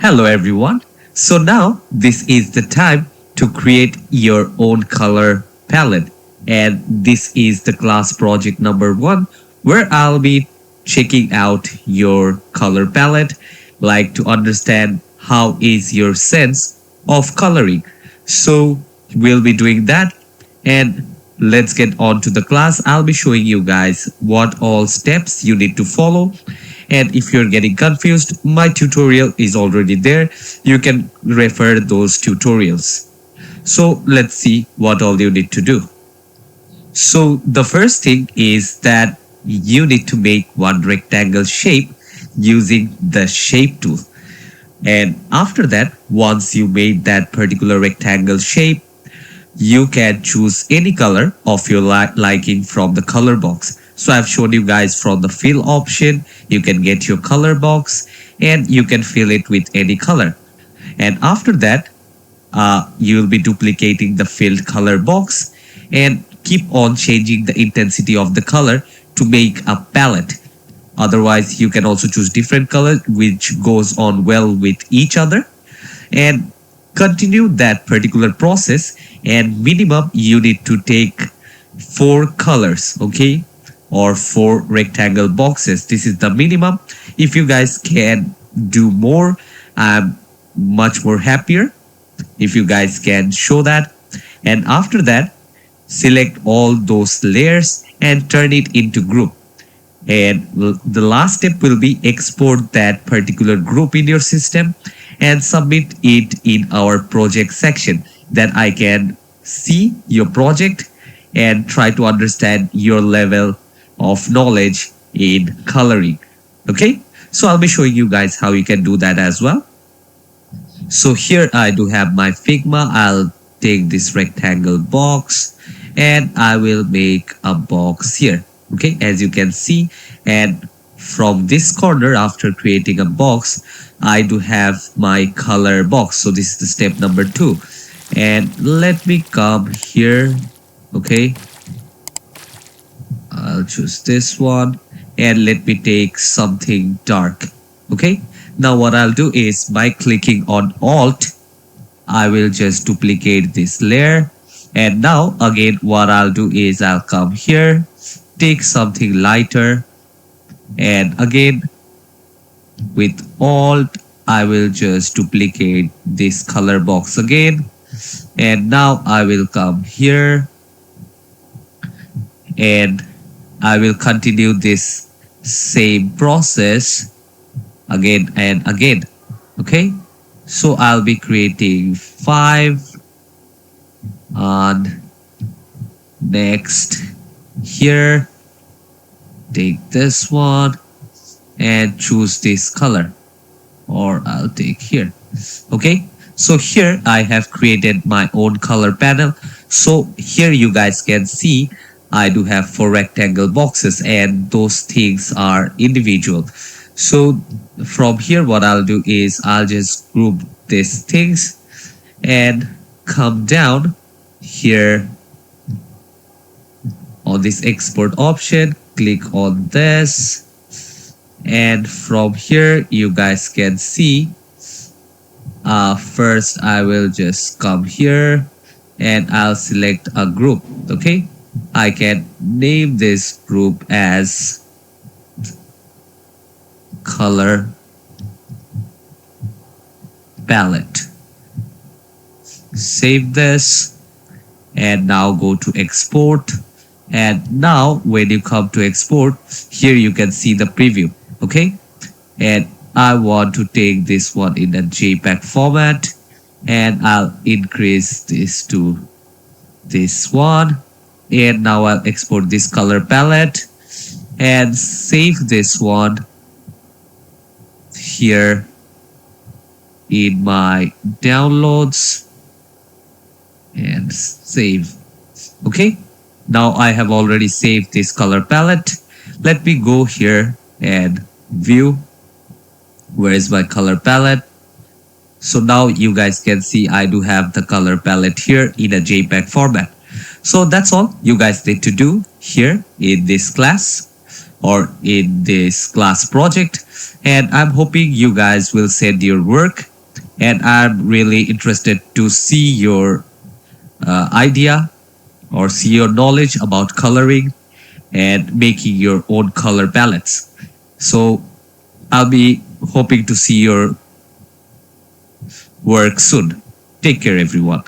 Hello everyone. So now this is the time to create your own color palette, and this is the class project number 1 where I'll be checking out your color palette, like to understand how is your sense of coloring. So we'll be doing that, and let's get on to the class. I'll be showing you guys what all steps you need to follow, and if you're getting confused, my tutorial is already there. You can refer those tutorials. So let's see what all you need to do. So the first thing is that you need to make one rectangle shape using the shape tool. And after that, once you made that particular rectangle shape, you can choose any color of your liking from the color box. So I've shown you guys from the fill option, you can get your color box and you can fill it with any color. And after that, you'll be duplicating the filled color box and keep on changing the intensity of the color to make a palette. Otherwise, you can also choose different colors which goes on well with each other, and continue that particular process. And minimum you need to take 4 colors, okay, or 4 rectangle boxes. This is the minimum. If you guys can do more, I'm much more happier if you guys can show that. And after that, select all those layers and turn it into group. And the last step will be export that particular group in your system and submit it in our project section, that I can see your project and try to understand your level of knowledge in coloring. Okay, so I'll be showing you guys how you can do that as well. So here I do have my Figma. I'll take this rectangle box and I will make a box here. Okay, as you can see, and from this corner, after creating a box, I do have my color box. So this is the step number 2. And let me come here. Okay, I'll choose this one and let me take something dark. Okay, now what I'll do is by clicking on Alt, I will just duplicate this layer. And now again, what I'll do is I'll come here, take something lighter, and again with Alt, I will just duplicate this color box again. And now I will come here and I will continue this same process again and again. Okay, so I'll be creating 5 and next here, take this one and choose this color, or I'll take here. Okay, so here I have created my own color panel. So here you guys can see I do have 4 rectangle boxes and those things are individual. So from here what I'll do is I'll just group these things and come down here on this export option, click on this, and from here you guys can see first I will just come here and I'll select a group. Okay, I can name this group as color palette. Save this and now go to export. And now when you come to export, here you can see the preview. Okay, and I want to take this one in a JPEG format and I'll increase this to this one. And now I'll export this color palette and save this one here in my downloads and save. Okay, now I have already saved this color palette. Let me go here and view. Where is my color palette? So now you guys can see I do have the color palette here in a JPEG format. So that's all you guys need to do here in this class or in this class project. And I'm hoping you guys will send your work And I'm really interested to see your idea or see your knowledge about coloring and making your own color palettes. So I'll be hoping to see your work soon. Take care, everyone.